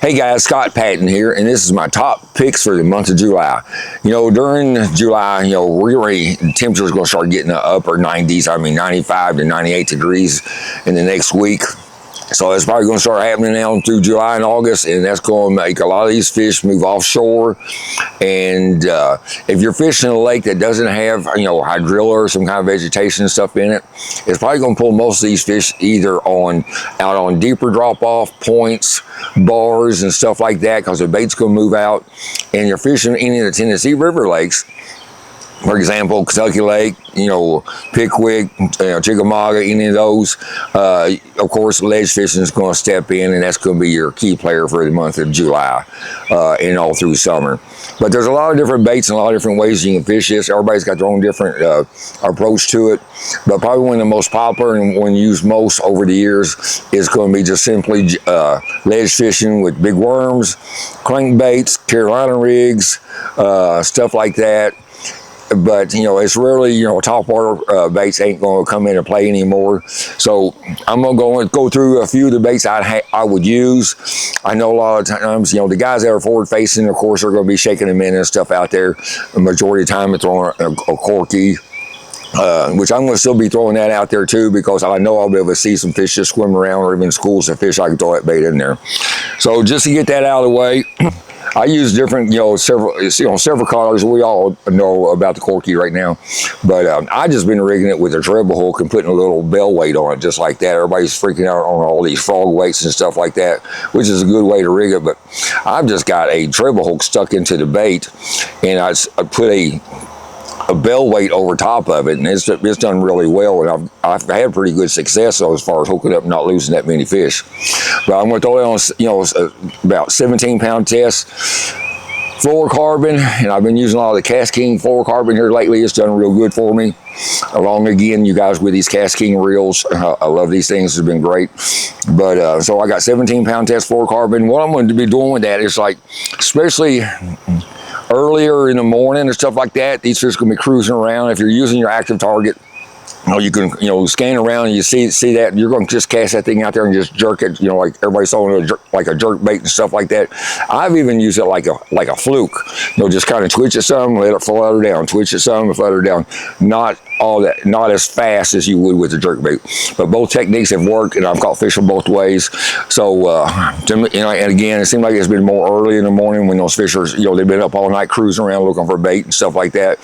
Hey guys, Scott Patton here, and this is my top picks for the month of July. You know, during July, really temperatures are going to start getting the upper 90s. I mean, 95 to 98 degrees in the next week. So it's probably going to start happening now through July and August, and that's going to make a lot of these fish move offshore. And if you're fishing a lake that doesn't have, hydrilla or some kind of vegetation and stuff in it, it's probably going to pull most of these fish either out on deeper drop-off points, bars, and stuff like that, because the bait's going to move out. And you're fishing any of the Tennessee River lakes, for example, Kentucky Lake, Pickwick, Chickamauga, any of those. Of course, ledge fishing is going to step in, and that's going to be your key player for the month of July and all through summer. But there's a lot of different baits and a lot of different ways you can fish this. Everybody's got their own different approach to it. But probably one of the most popular and one used most over the years is going to be just simply ledge fishing with big worms, crankbaits, Carolina rigs, stuff like that. But it's rarely top water baits ain't going to come in and play anymore. So I'm going to go through a few of the baits I would use. I know a lot of times the guys that are forward facing, of course, are going to be shaking them in and stuff out there. The majority of the time, they're throwing a Corky. Which I'm going to still be throwing that out there too, because I know I'll be able to see some fish just swim around, or even schools of fish I can throw that bait in there. So just to get that out of the way, I use different, several colors. We all know about the Corky right now, but I just been rigging it with a treble hook and putting a little bell weight on it, just like that. Everybody's freaking out on all these frog weights and stuff like that, which is a good way to rig it. But I've just got a treble hook stuck into the bait, and I put a bell weight over top of it, and it's done really well, and I've had pretty good success as far as hooking up and not losing that many fish. But I'm going to throw it on about 17-pound test fluorocarbon, and I've been using a lot of the Cast King fluorocarbon here lately. It's done real good for me. Along again, you guys, with these Cast King reels, I love these things. It's been great. But so I got 17-pound test fluorocarbon. What I'm going to be doing with that is, especially earlier in the morning and stuff like that, these fish are going to be cruising around. If you're using your active target, you can scan around and you see that, you're going to just cast that thing out there and just jerk it, like everybody's throwing like a jerk bait and stuff like that. I've even used it like a fluke, just kind of twitch it some, let it flutter down, twitch it some, flutter down. Not as fast as you would with the jerk bait, but both techniques have worked, and I've caught fish from both ways. So and again, it seems like it's been more early in the morning when those fish are, they've been up all night cruising around looking for bait and stuff like that.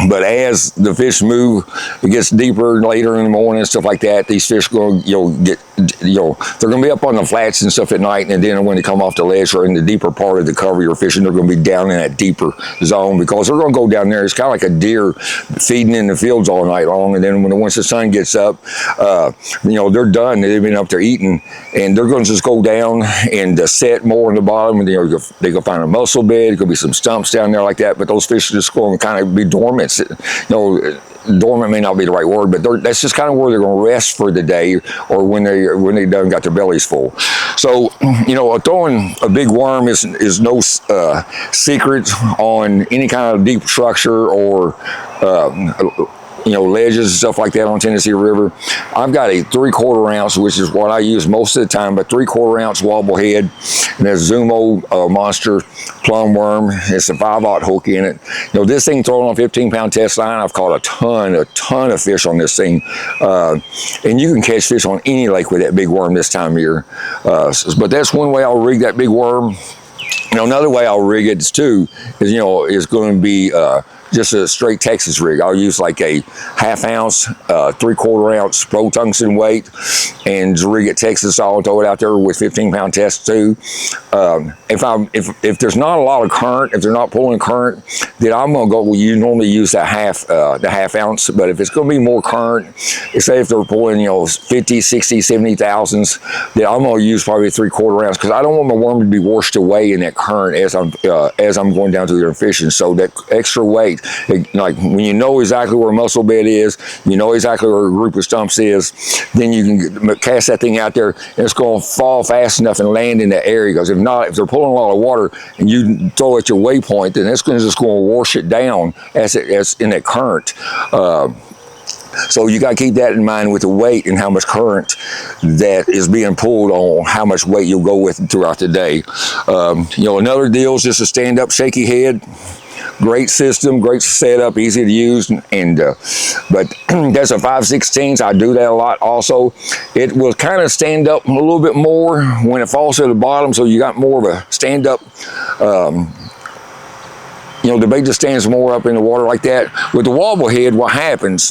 But as the fish move, it gets deeper later in the morning and stuff like that. These fish going to they're going to be up on the flats and stuff at night, and then when they come off the ledge or in the deeper part of the cover you're fishing, they're going to be down in that deeper zone, because they're going to go down there. It's kind of like a deer feeding in the fields all night long, and then once the sun gets up, they're done. They've been up there eating, and they're going to just go down and set more in the bottom, and they go find a mussel bed. It could be some stumps down there like that, but those fish are just going to kind of be dormant. Dormant may not be the right word, but that's just kind of where they're going to rest for the day, or when they done got their bellies full. So throwing a big worm is no secret on any kind of deep structure or ledges and stuff like that on Tennessee River. I've got a 3/4 ounce, which is what I use most of the time, but 3/4 ounce wobble head, and there's Zumo monster plum worm. It's a 5/0 hook in it. This thing thrown on 15-pound test line, I've caught a ton of fish on this thing, and you can catch fish on any lake with that big worm this time of year. But that's one way I'll rig that big worm. Another way I'll rig it too is going to be just a straight Texas rig. I'll use like a 1/2 ounce, 3/4 ounce pro tungsten weight, and just rig it Texas. I'll throw it out there with 15-pound test too. If there's not a lot of current, if they're not pulling current, then I'm gonna go. Well, you normally use the 1/2 ounce, but if it's gonna be more current, say if they're pulling 50, 60, 70 thousandths, then I'm gonna use probably 3/4 ounce, because I don't want my worm to be washed away in that current as I'm going down through there fishing. So that extra weight, like when you know exactly where a mussel bed is, you know exactly where a group of stumps is, then you can cast that thing out there, and it's going to fall fast enough and land in that area. Because if not, if they're pulling a lot of water and you throw at your waypoint, then it's just going to wash it down as in that current. So you got to keep that in mind with the weight and how much current that is being pulled on how much weight you'll go with throughout the day. You know, another deal is just a stand-up shaky head. Great system, great setup, easy to use, and but that's a 5/16. I do that a lot also. It will kind of stand up a little bit more when it falls to the bottom, so you got more of a stand-up. You know, the bait just stands more up in the water like that. With the wobble head, what happens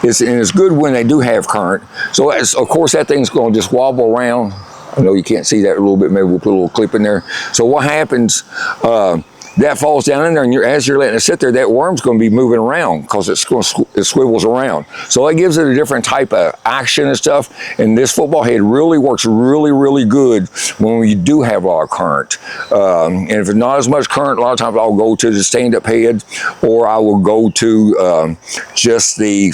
is, and it's good when they do have current, so as, of course that thing's going to just wobble around. I know you can't see that a little bit, maybe we'll put a little clip in there. So what happens, that falls down in there, and as you're letting it sit there, that worm's going to be moving around because it swivels around. So it gives it a different type of action and stuff. And this football head really works really good when we do have a lot of current. And if it's not as much current, a lot of times I'll go to the stand-up head, or I will go to just the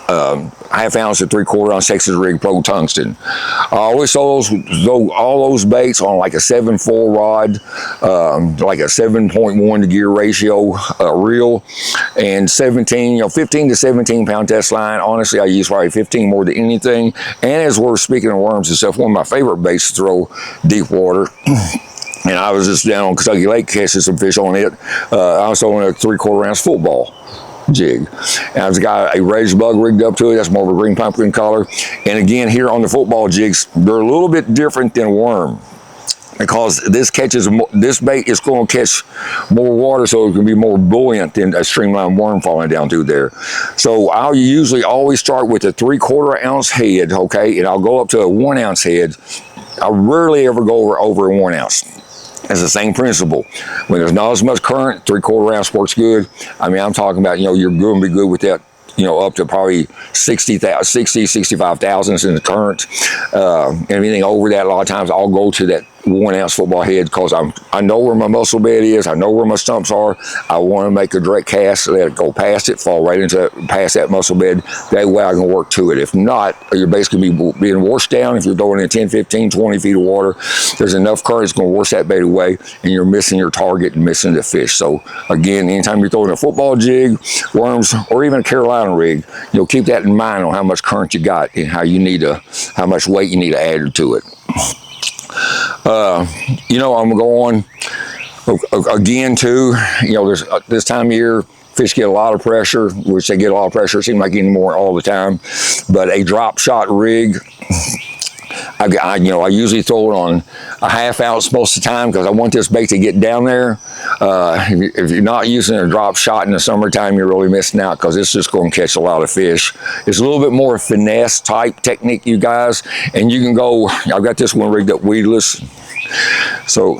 ½ ounce to 3/4 ounce Texas Rig Pro Tungsten. I always throw all those baits on like a 7/4 rod, like a 7.1 to gear ratio reel, and 15 to 17 pound test line. Honestly, I use probably 15 more than anything. And as we're speaking of worms and stuff, one of my favorite baits to throw deep water. And I was just down on Kentucky Lake catching some fish on it. I was throwing a 3/4 ounce football jig, and I've got a raised bug rigged up to it. That's more of a green pumpkin color. And again, here on the football jigs, they're a little bit different than worm, because this bait is going to catch more water, so it can be more buoyant than a streamline worm falling down through there. So I'll usually always start with a 3/4 ounce head, okay, and I'll go up to a 1 ounce head. I rarely ever go over a 1 ounce. It's the same principle. When there's not as much current, 3/4 ounce works good. I mean, I'm talking about, you know, you're going to be good with that, you know, up to probably 65 thousandths in the current. Anything over that, a lot of times I'll go to that 1 ounce football head, because I know where my muscle bed is, I know where my stumps are. I want to make a direct cast, let it go past it, fall right into past that muscle bed. That way I can work to it. If not, you're basically being washed down. If you're throwing in 10, 15, 20 feet of water, there's enough current, it's going to wash that bait away, and you're missing your target and missing the fish. So again, anytime you're throwing a football jig, worms, or even a Carolina rig, you know, keep that in mind on how much current you got and how much weight you need to add to it. You know, I'm going again too, you know, there's this time of year, fish get a lot of pressure, which they get a lot of pressure, it seems like getting more all the time. But a drop shot rig, I usually throw it on a ½ ounce most of the time, because I want this bait to get down there. If you're not using a drop shot in the summertime, you're really missing out, because it's just going to catch a lot of fish. It's a little bit more finesse type technique, you guys, and you can go, I've got this one rigged up weedless, so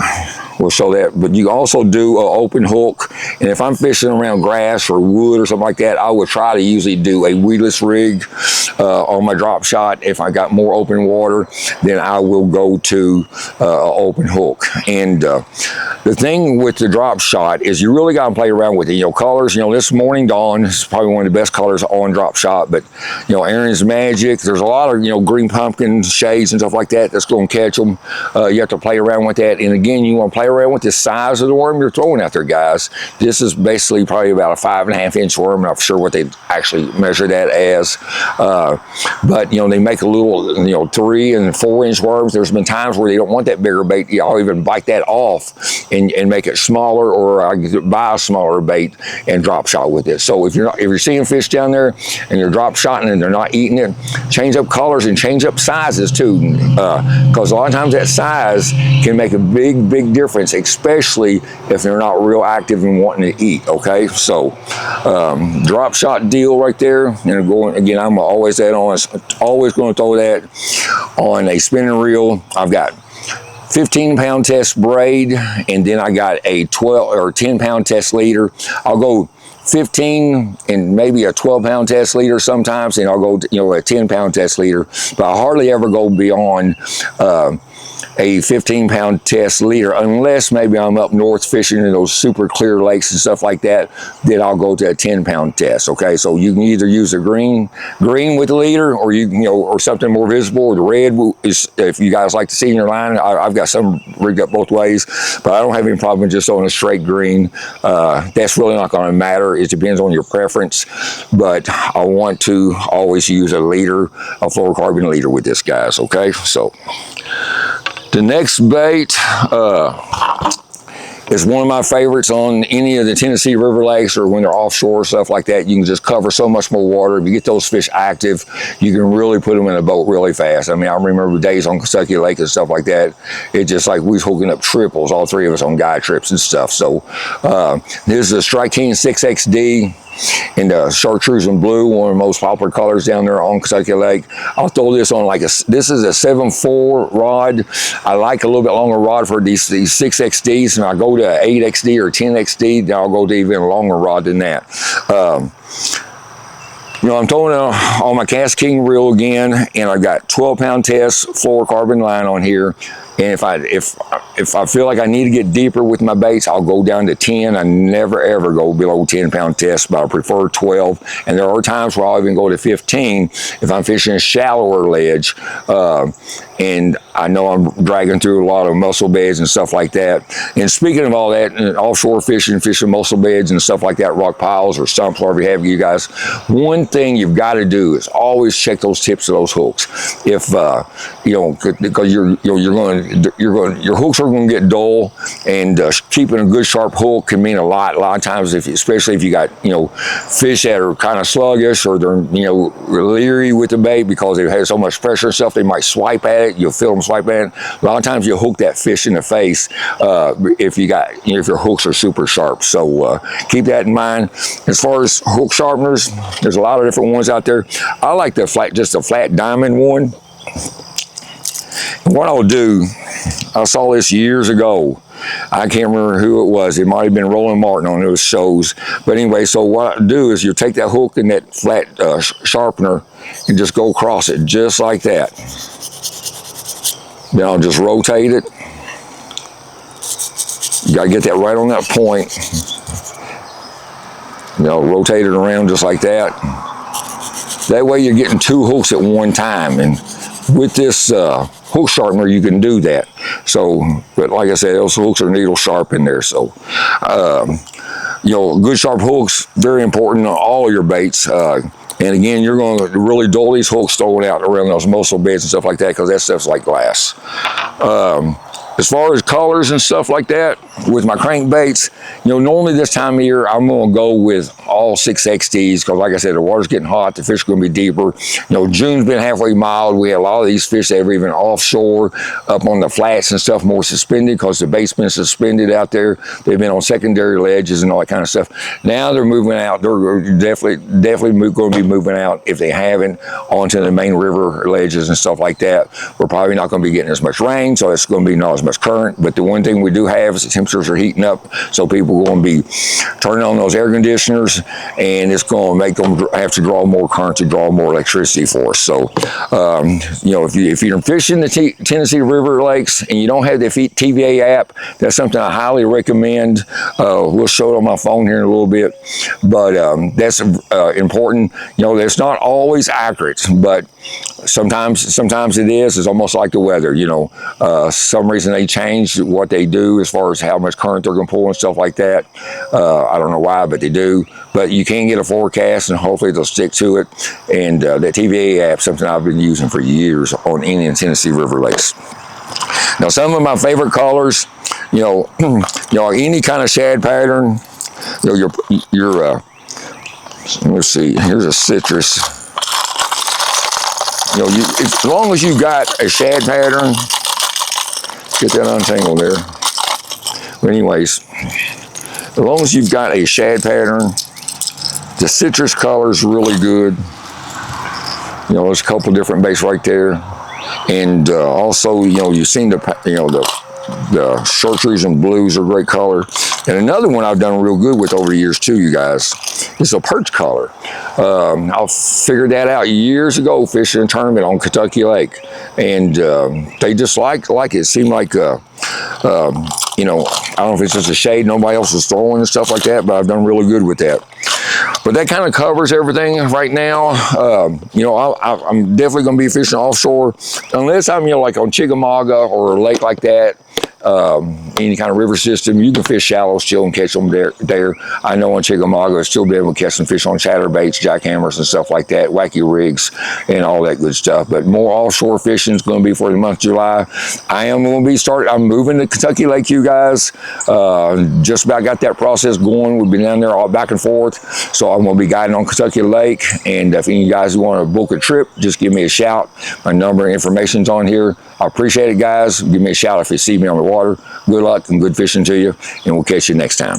we'll show that. But you also do an open hook, and if I'm fishing around grass or wood or something like that, I would try to usually do a weedless rig on my drop shot. If I got more open water, then I will go to an open hook. And the thing with the drop shot is you really got to play around with it. You know, colors, you know, this Morning Dawn is probably one of the best colors on drop shot, but you know, Aaron's Magic, there's a lot of, you know, green pumpkin shades and stuff like that that's going to catch them. You have to play around with that. And again, you want to play around with the size of the worm you're throwing out there, guys. This is basically probably about a 5.5 inch worm. I'm not sure what they actually measure that as, but you know, they make a little, you know, 3 and 4 inch worms. There's been times where they don't want that bigger bait. I'll even bite that off and make it smaller, or I can buy a smaller bait and drop shot with it. So if you're seeing fish down there and you're drop shotting and they're not eating it, change up colors and change up sizes too, because a lot of times that size can make a big difference, especially if they're not real active and wanting to eat. Okay, so drop shot deal right there. And going again, I'm always going to throw that on a spinning reel. I've got 15-pound test braid, and then I got a 12 or 10-pound test leader. I'll go 15 and maybe a 12-pound test leader sometimes, and I'll go, you know, a 10-pound test leader, but I hardly ever go beyond a 15-pound test leader, unless maybe I'm up north fishing in those super clear lakes and stuff like that. Then I'll go to a 10-pound test. Okay, so you can either use a green with the leader, or you know, or something more visible, or the red is, if you guys like to see in your line. I've got some rigged up both ways, but I don't have any problem just on a straight green. That's really not going to matter. It depends on your preference, but I want to always use a leader, a fluorocarbon leader with this, guys. Okay, so the next bait is one of my favorites on any of the Tennessee River lakes, or when they're offshore, stuff like that. You can just cover so much more water. If you get those fish active, you can really put them in a boat really fast. I mean, I remember days on Kentucky Lake and stuff like that. It's just like we was hooking up triples, all three of us on guide trips and stuff. So this is a Strike King 6XD. And chartreuse and blue, one of the most popular colors down there on Kentucky Lake. I'll throw this on like this is a 7.4 rod. I like a little bit longer rod for these 6XDs, and I go to 8XD or 10XD, then I'll go to even a longer rod than that. You know, I'm throwing on my Cast King reel again, and I've got 12-pound test fluorocarbon line on here. And if I feel like I need to get deeper with my baits, I'll go down to 10. I never ever go below 10-pound tests, but I prefer 12. And there are times where I'll even go to 15 if I'm fishing a shallower ledge. And I know I'm dragging through a lot of mussel beds and stuff like that. And speaking of all that, offshore fishing mussel beds and stuff like that, rock piles or stumps, whatever you have, you guys, one thing you've got to do is always check those tips of those hooks. If you know, because your hooks are going to get dull, and keeping a good sharp hook can mean a lot. A lot of times, especially if you got, you know, fish that are kind of sluggish, or they're, you know, leery with the bait because they have so much pressure and stuff, they might swipe at it. You'll feel them swipe at it. A lot of times you'll hook that fish in the face if you got, you know, if your hooks are super sharp. So keep that in mind. As far as hook sharpeners, there's a lot of different ones out there. I like the just a flat diamond one. And what I'll do, I saw this years ago. I can't remember who it was. It might have been Roland Martin on those shows. But anyway, so what I do is you take that hook and that flat sharpener and just go across it just like that. Then I'll just rotate it. You gotta get that right on that point. You know, rotate it around just like that. That way you're getting two hooks at one time. And with this hook sharpener, you can do that. So, but like I said, those hooks are needle sharp in there. So, you know, good sharp hooks, very important on all your baits. And again, you're going to really dull these hooks throwing out around those mussel beds and stuff like that, because that stuff's like glass. As far as colors and stuff like that, with my crankbaits, you know, normally this time of year, I'm going to go with all 6XDs, because like I said, the water's getting hot, the fish are going to be deeper. You know, June's been halfway mild. We have a lot of these fish that are even offshore, up on the flats and stuff, more suspended, because the bait's been suspended out there. They've been on secondary ledges and all that kind of stuff. Now they're moving out. They're definitely going to be moving out, if they haven't, onto the main river ledges and stuff like that. We're probably not going to be getting as much rain, so it's going to be not as much current. But the one thing we do have is the temperatures are heating up, so people are going to be turning on those air conditioners, and it's going to make them have to draw more current to draw more electricity for us. So you know, if you're fishing the Tennessee River lakes and you don't have the TVA app, that's something I highly recommend. We'll show it on my phone here in a little bit, but that's important. You know, it's not always accurate, but sometimes it is. It's almost like the weather. You know, some reason they change what they do as far as how much current they're going to pull and stuff like that. I don't know why, but they do. But you can get a forecast, and hopefully they'll stick to it. And that TVA app, something I've been using for years on any of Tennessee River lakes. Now, some of my favorite colors, you know, any kind of shad pattern. You know, let's see. Here's a citrus. You know, as long as you've got a shad pattern, get that untangled there. But anyways, as long as you've got a shad pattern, the citrus color is really good. You know, there's a couple different baits right there. And also, you know, you've seen the The chartreuse and blues are a great color. And another one I've done real good with over the years too, you guys, is a perch color. I figured that out years ago fishing a tournament on Kentucky Lake, and they just like it. It seemed like you know, I don't know if it's just a shade nobody else is throwing and stuff like that, but I've done really good with that. But that kind of covers everything right now. You know, I'm definitely going to be fishing offshore, unless I'm, you know, like on Chickamauga or a lake like that. Any kind of river system, you can fish shallow still and catch them there. I know on Chickamauga, I'll still be able to catch some fish on chatterbaits, jackhammers, and stuff like that, wacky rigs, and all that good stuff. But more offshore fishing is going to be for the month of July. I am going to be I'm moving to Kentucky Lake, you guys. Just about got that process going. We've been down there all back and forth. So I'm going to be guiding on Kentucky Lake. And if any of you guys want to book a trip, just give me a shout. My number and information's on here. I appreciate it, guys. Give me a shout if you see me on the water. Good luck and good fishing to you, and we'll catch you next time.